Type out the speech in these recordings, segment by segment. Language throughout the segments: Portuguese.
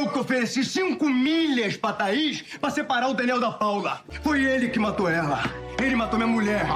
que ofereci 5 milhas pra Thaís pra separar o Daniel da Paula. Foi ele que matou ela. Ele matou minha mulher.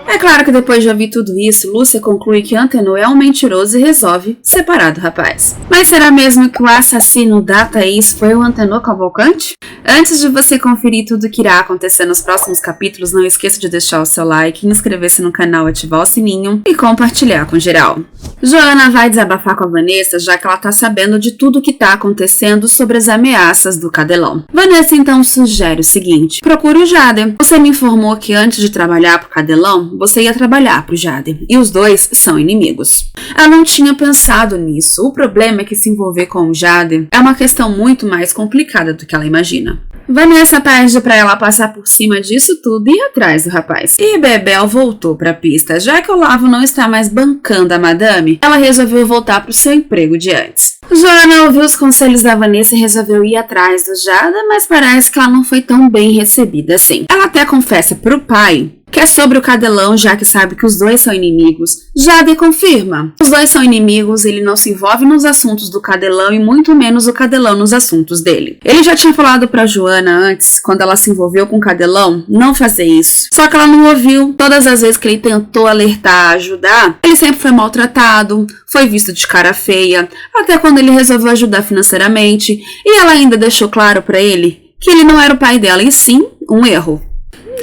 É claro que depois de ouvir tudo isso, Lúcia conclui que Antenor é um mentiroso e resolve separar do rapaz. Mas será mesmo que o assassino da Thaís foi o Antenor Cavalcante? Antes de você conferir tudo o que irá acontecer nos próximos capítulos, não esqueça de deixar o seu like, inscrever-se no canal, ativar o sininho e compartilhar com geral. Joana vai desabafar com a Vanessa, já que ela tá sabendo de tudo o que tá acontecendo sobre as ameaças do Cadelão. Vanessa então sugere o seguinte: procure o Jader. Você me informou que antes de trabalhar pro Cadelão, você ia trabalhar pro Jader, e os dois são inimigos. Ela não tinha pensado nisso. O problema é que se envolver com o Jader é uma questão muito mais complicada do que ela imagina. Vanessa pede pra ela passar por cima disso tudo e ir atrás do rapaz. E Bebel voltou pra pista. Já que Olavo não está mais bancando a madame, ela resolveu voltar pro seu emprego de antes. Joana ouviu os conselhos da Vanessa e resolveu ir atrás do Jader, mas parece que ela não foi tão bem recebida assim. Ela até confessa pro pai que é sobre o Cadelão, já que sabe que os dois são inimigos. Jader confirma. Os dois são inimigos, ele não se envolve nos assuntos do Cadelão e muito menos o Cadelão nos assuntos dele. Ele já tinha falado pra Joana antes, quando ela se envolveu com o Cadelão, não fazer isso. Só que ela não ouviu. Todas as vezes que ele tentou alertar, ajudar, ele sempre foi maltratado, foi visto de cara feia, até quando ele resolveu ajudar financeiramente, e ela ainda deixou claro pra ele que ele não era o pai dela, e sim um erro.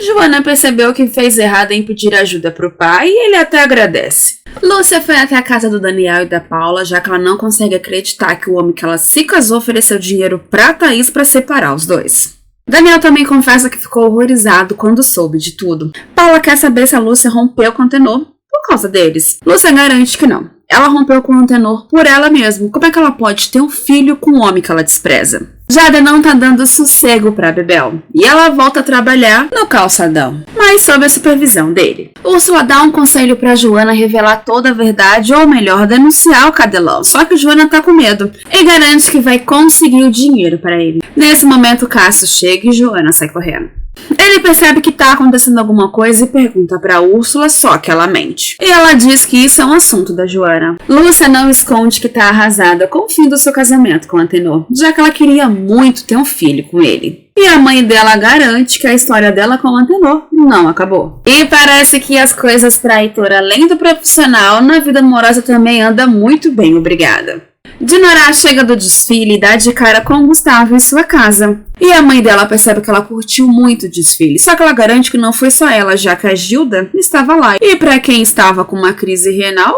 Joana percebeu que fez errado em pedir ajuda pro pai e ele até agradece. Lúcia foi até a casa do Daniel e da Paula, já que ela não consegue acreditar que o homem que ela se casou ofereceu dinheiro pra Thaís pra separar os dois. Daniel também confessa que ficou horrorizado quando soube de tudo. Paula quer saber se a Lúcia rompeu com o Antenor por causa deles. Lúcia garante que não. Ela rompeu com o Antenor por ela mesma. Como é que ela pode ter um filho com um homem que ela despreza? Jader não tá dando sossego pra Bebel, e ela volta a trabalhar no calçadão, mas sob a supervisão dele. Úrsula dá um conselho pra Joana revelar toda a verdade, ou melhor, denunciar o Cadelão, só que Joana tá com medo, e garante que vai conseguir o dinheiro pra ele. Nesse momento, Cássio chega e Joana sai correndo. Ele percebe que tá acontecendo alguma coisa e pergunta pra Úrsula, só que ela mente. E ela diz que isso é um assunto da Joana. Lúcia não esconde que tá arrasada com o fim do seu casamento com Antenor, já que ela queria muito ter um filho com ele. E a mãe dela garante que a história dela com o Antenor não acabou. E parece que as coisas pra Heitor, além do profissional, na vida amorosa também anda muito bem, obrigada. Dinorá chega do desfile e dá de cara com Gustavo em sua casa. E a mãe dela percebe que ela curtiu muito o desfile, só que ela garante que não foi só ela, já que a Gilda estava lá. E pra quem estava com uma crise renal,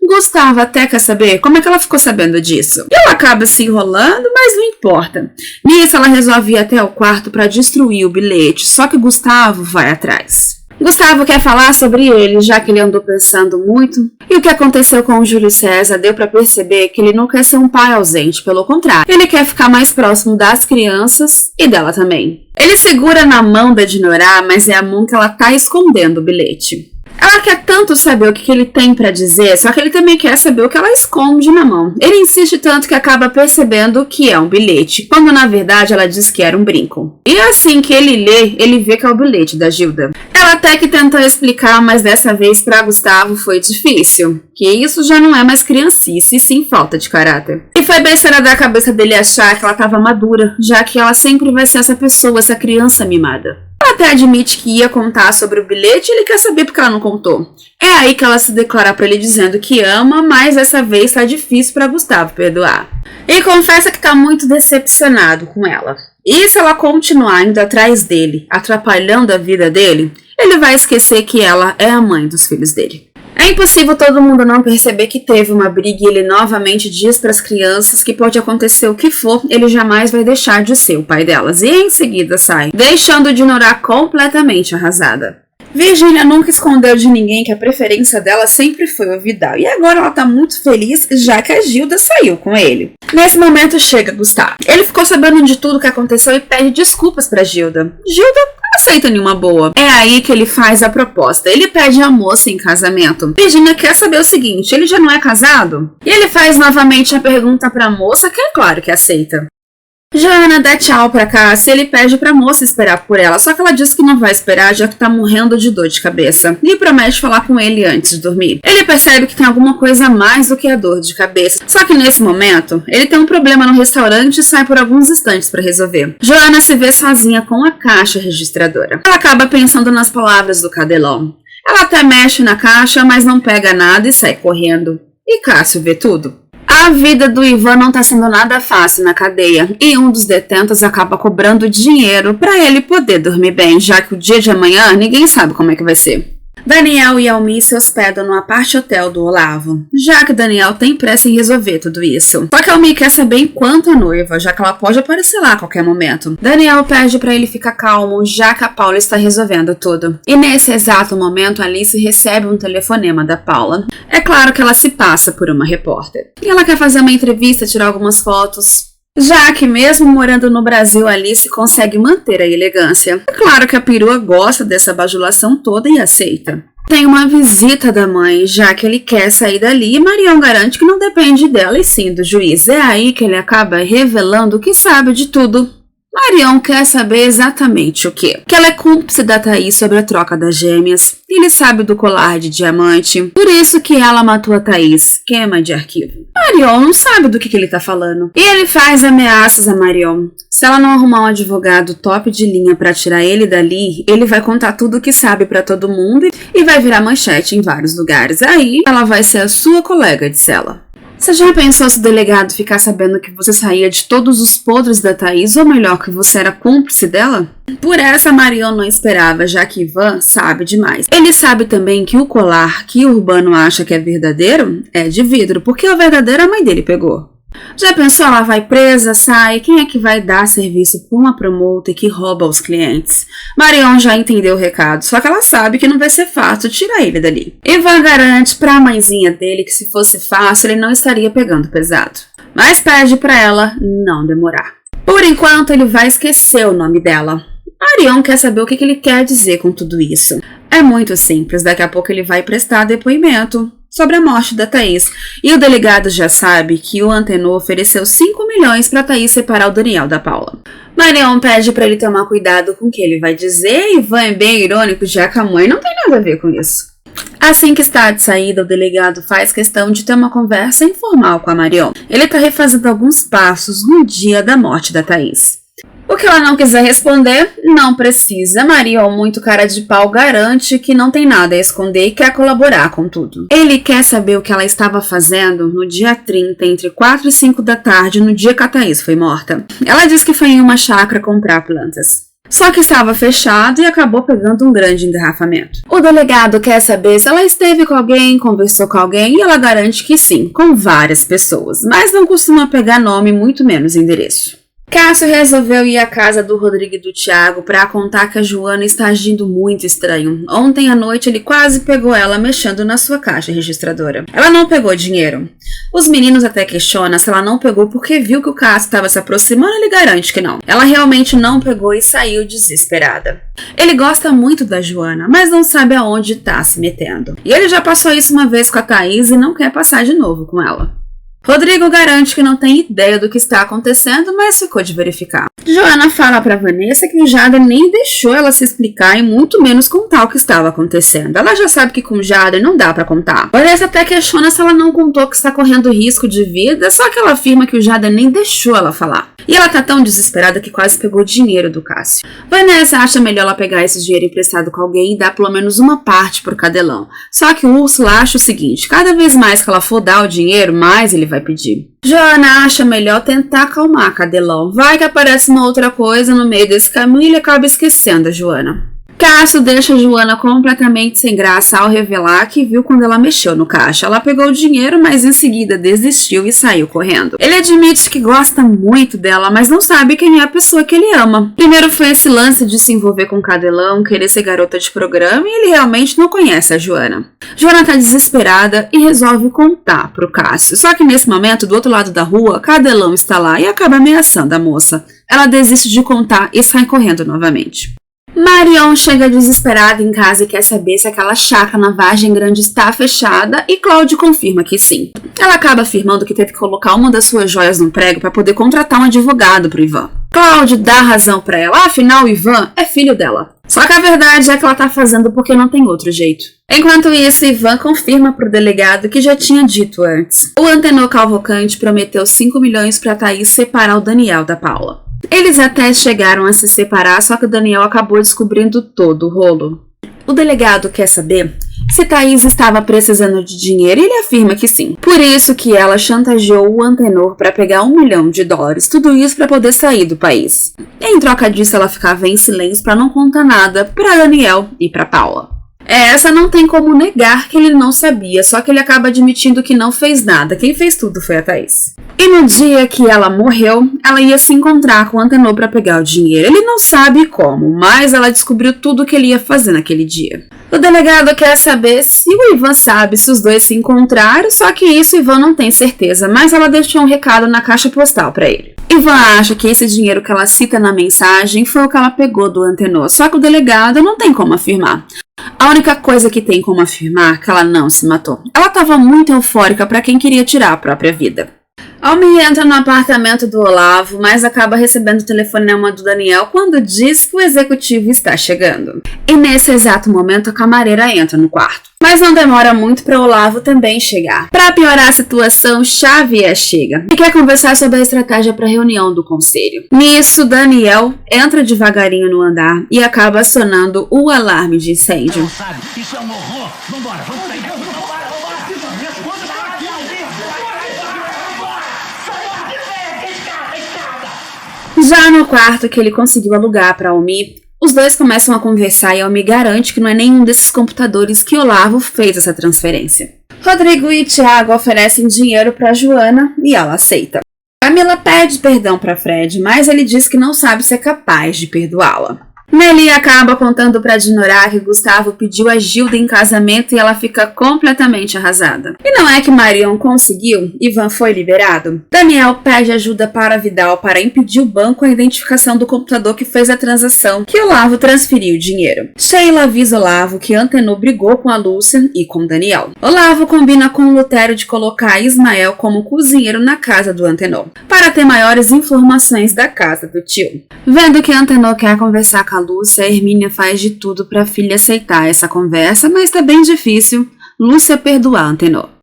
Gustavo até quer saber como é que ela ficou sabendo disso. E ela acaba se enrolando, mas não importa. Nisso ela resolve ir até o quarto para destruir o bilhete, só que Gustavo vai atrás. Gustavo quer falar sobre ele, já que ele andou pensando muito. E o que aconteceu com o Júlio César deu para perceber que ele não quer ser um pai ausente, pelo contrário. Ele quer ficar mais próximo das crianças e dela também. Ele segura na mão da Dinorá, mas é a mão que ela tá escondendo o bilhete. Ela quer tanto saber o que ele tem pra dizer, só que ele também quer saber o que ela esconde na mão. Ele insiste tanto que acaba percebendo que é um bilhete, quando na verdade ela diz que era um brinco. E assim que ele lê, ele vê que é o bilhete da Gilda. Ela até que tentou explicar, mas dessa vez pra Gustavo foi difícil. Que isso já não é mais criancice, e sim falta de caráter. E foi besteira da cabeça dele achar que ela tava madura, já que ela sempre vai ser essa pessoa, essa criança mimada. Ela até admite que ia contar sobre o bilhete e ele quer saber porque ela não contou. É aí que ela se declara pra ele dizendo que ama, mas dessa vez tá difícil pra Gustavo perdoar. E confessa que tá muito decepcionado com ela. E se ela continuar indo atrás dele, atrapalhando a vida dele, ele vai esquecer que ela é a mãe dos filhos dele. É impossível todo mundo não perceber que teve uma briga e ele novamente diz para as crianças que pode acontecer o que for, ele jamais vai deixar de ser o pai delas. E em seguida sai, deixando Dinorá completamente arrasada. Virgínia nunca escondeu de ninguém que a preferência dela sempre foi o Vidal. E agora ela tá muito feliz, já que a Gilda saiu com ele. Nesse momento chega Gustavo. Ele ficou sabendo de tudo que aconteceu e pede desculpas pra Gilda. Gilda aceita nenhuma boa. É aí que ele faz a proposta. Ele pede a moça em casamento. Virgínia quer saber o seguinte, ele já não é casado? E ele faz novamente a pergunta pra moça, que é claro que aceita. Joana dá tchau pra Cássia e ele pede pra moça esperar por ela, só que ela diz que não vai esperar já que tá morrendo de dor de cabeça e promete falar com ele antes de dormir. Ele percebe que tem alguma coisa a mais do que a dor de cabeça, só que nesse momento ele tem um problema no restaurante e sai por alguns instantes pra resolver. Joana se vê sozinha com a caixa registradora. Ela acaba pensando nas palavras do Cadelão. Ela até mexe na caixa, mas não pega nada e sai correndo. E Cássio vê tudo. A vida do Ivan não tá sendo nada fácil na cadeia e um dos detentos acaba cobrando dinheiro para ele poder dormir bem, já que o dia de amanhã ninguém sabe como é que vai ser. Daniel e Almi se hospedam no apart-hotel do Olavo, já que Daniel tem pressa em resolver tudo isso. Só que Almi quer saber enquanto é noiva, já que ela pode aparecer lá a qualquer momento. Daniel pede para ele ficar calmo, já que a Paula está resolvendo tudo. E nesse exato momento, Alice recebe um telefonema da Paula. É claro que ela se passa por uma repórter. E ela quer fazer uma entrevista, tirar algumas fotos. Já que mesmo morando no Brasil, Alice consegue manter a elegância. É claro que a perua gosta dessa bajulação toda e aceita. Tem uma visita da mãe, já que ele quer sair dali e Marião garante que não depende dela e sim do juiz. É aí que ele acaba revelando que sabe de tudo. Marião quer saber exatamente o quê? Que ela é cúmplice da Thaís sobre a troca das gêmeas. Ele sabe do colar de diamante. Por isso que ela matou a Thaís. Queima de arquivo. Marião não sabe do que ele tá falando. E ele faz ameaças a Marião. Se ela não arrumar um advogado top de linha pra tirar ele dali, ele vai contar tudo o que sabe pra todo mundo e vai virar manchete em vários lugares. Aí ela vai ser a sua colega de cela. Você já pensou se o delegado ficar sabendo que você saía de todos os podres da Thaís, ou melhor, que você era cúmplice dela? Por essa, Marião não esperava, já que Ivan sabe demais. Ele sabe também que o colar que o Urbano acha que é verdadeiro é de vidro, porque o verdadeiro a mãe dele pegou. Já pensou, ela vai presa, sai, quem é que vai dar serviço para uma promotora que rouba os clientes? Marião já entendeu o recado, só que ela sabe que não vai ser fácil tirar ele dali. Ivan garante para a mãezinha dele que se fosse fácil ele não estaria pegando pesado. Mas pede para ela não demorar. Por enquanto ele vai esquecer o nome dela. Marião quer saber o que ele quer dizer com tudo isso. É muito simples, daqui a pouco ele vai prestar depoimento sobre a morte da Thaís. E o delegado já sabe que o Antenor ofereceu 5 milhões para Thaís separar o Daniel da Paula. Marião pede para ele tomar cuidado com o que ele vai dizer e Ivan é bem irônico, já que a mãe não tem nada a ver com isso. Assim que está de saída, o delegado faz questão de ter uma conversa informal com a Marião. Ele está refazendo alguns passos no dia da morte da Thaís. O que ela não quiser responder, não precisa. Marião, muito cara de pau, garante que não tem nada a esconder e quer colaborar com tudo. Ele quer saber o que ela estava fazendo no dia 30, entre 4 e 5 da tarde, no dia que a Thaís foi morta. Ela diz que foi em uma chácara comprar plantas. Só que estava fechado e acabou pegando um grande engarrafamento. O delegado quer saber se ela esteve com alguém, conversou com alguém, e ela garante que sim, com várias pessoas, mas não costuma pegar nome, muito menos endereço. Cássio resolveu ir à casa do Rodrigo e do Thiago para contar que a Joana está agindo muito estranho. Ontem à noite ele quase pegou ela mexendo na sua caixa registradora. Ela não pegou dinheiro. Os meninos até questionam se ela não pegou porque viu que o Cássio estava se aproximando e ele garante que não. Ela realmente não pegou e saiu desesperada. Ele gosta muito da Joana, mas não sabe aonde está se metendo. E ele já passou isso uma vez com a Thaís e não quer passar de novo com ela. Rodrigo garante que não tem ideia do que está acontecendo, mas ficou de verificar. Joana fala para Vanessa que o Jader nem deixou ela se explicar e muito menos contar o que estava acontecendo. Ela já sabe que com o Jader não dá para contar. Vanessa até questiona se ela não contou que está correndo risco de vida, só que ela afirma que o Jader nem deixou ela falar. E ela tá tão desesperada que quase pegou dinheiro do Cássio. Vanessa acha melhor ela pegar esse dinheiro emprestado com alguém e dar pelo menos uma parte pro Cadelão. Só que o Úrsula acha o seguinte, cada vez mais que ela for dar o dinheiro, mais ele vai pedir. Joana acha melhor tentar acalmar Cadelão. Vai que aparece uma outra coisa no meio desse caminho e ele acaba esquecendo a Joana. Cássio deixa a Joana completamente sem graça ao revelar que viu quando ela mexeu no caixa. Ela pegou o dinheiro, mas em seguida desistiu e saiu correndo. Ele admite que gosta muito dela, mas não sabe quem é a pessoa que ele ama. Primeiro foi esse lance de se envolver com o Cadelão, querer ser garota de programa, e ele realmente não conhece a Joana. Joana tá desesperada e resolve contar pro Cássio. Só que nesse momento, do outro lado da rua, Cadelão está lá e acaba ameaçando a moça. Ela desiste de contar e sai correndo novamente. Marion chega desesperada em casa e quer saber se aquela chácara na Vargem Grande está fechada e Claude confirma que sim. Ela acaba afirmando que teve que colocar uma das suas joias no prego para poder contratar um advogado pro Ivan. Claude dá razão para ela, afinal o Ivan é filho dela. Só que a verdade é que ela tá fazendo porque não tem outro jeito. Enquanto isso, Ivan confirma pro delegado que já tinha dito antes. O Antenor Cavalcante prometeu 5 milhões pra Thaís separar o Daniel da Paula. Eles até chegaram a se separar, só que o Daniel acabou descobrindo todo o rolo. O delegado quer saber se Thaís estava precisando de dinheiro e ele afirma que sim. Por isso que ela chantageou o Antenor para pegar $1 milhão, tudo isso para poder sair do país. Em troca disso, ela ficava em silêncio para não contar nada para Daniel e para Paula. Essa não tem como negar que ele não sabia, só que ele acaba admitindo que não fez nada. Quem fez tudo foi a Thaís. E no dia que ela morreu, ela ia se encontrar com o Antenor para pegar o dinheiro. Ele não sabe como, mas ela descobriu tudo o que ele ia fazer naquele dia. O delegado quer saber se o Ivan sabe se os dois se encontraram, só que isso o Ivan não tem certeza, mas ela deixou um recado na caixa postal para ele. Ivan acha que esse dinheiro que ela cita na mensagem foi o que ela pegou do Antenor, só que o delegado não tem como afirmar. A única coisa que tem como afirmar é que ela não se matou. Ela estava muito eufórica para quem queria tirar a própria vida. Almi entra no apartamento do Olavo, mas acaba recebendo o telefonema do Daniel quando diz que o executivo está chegando. E nesse exato momento a camareira entra no quarto. Mas não demora muito para Olavo também chegar. Para piorar a situação, Xavier chega e quer conversar sobre a estratégia para a reunião do conselho. Nisso, Daniel entra devagarinho no andar e acaba acionando o alarme de incêndio. Não sabe, isso é um horror. Vambora, vamos sair. Já no quarto que ele conseguiu alugar para Almi, os dois começam a conversar e Almi garante que não é nenhum desses computadores que Olavo fez essa transferência. Rodrigo e Thiago oferecem dinheiro para Joana e ela aceita. Camila pede perdão para Fred, mas ele diz que não sabe se é capaz de perdoá-la. Nelly acaba contando para Dinorah que Gustavo pediu a Gilda em casamento e ela fica completamente arrasada. E não é que Marion conseguiu? Ivan foi liberado? Daniel pede ajuda para Vidal para impedir o banco a identificação do computador que fez a transação, que Olavo transferiu o dinheiro. Sheila avisa Olavo que Antenor brigou com a Lúcia e com Daniel. Olavo combina com o Lutério de colocar Ismael como cozinheiro na casa do Antenor, para ter maiores informações da casa do tio. Vendo que Antenor quer conversar com a Lúcia, a Hermínia faz de tudo para a filha aceitar essa conversa, mas tá bem difícil Lúcia perdoar Antenor.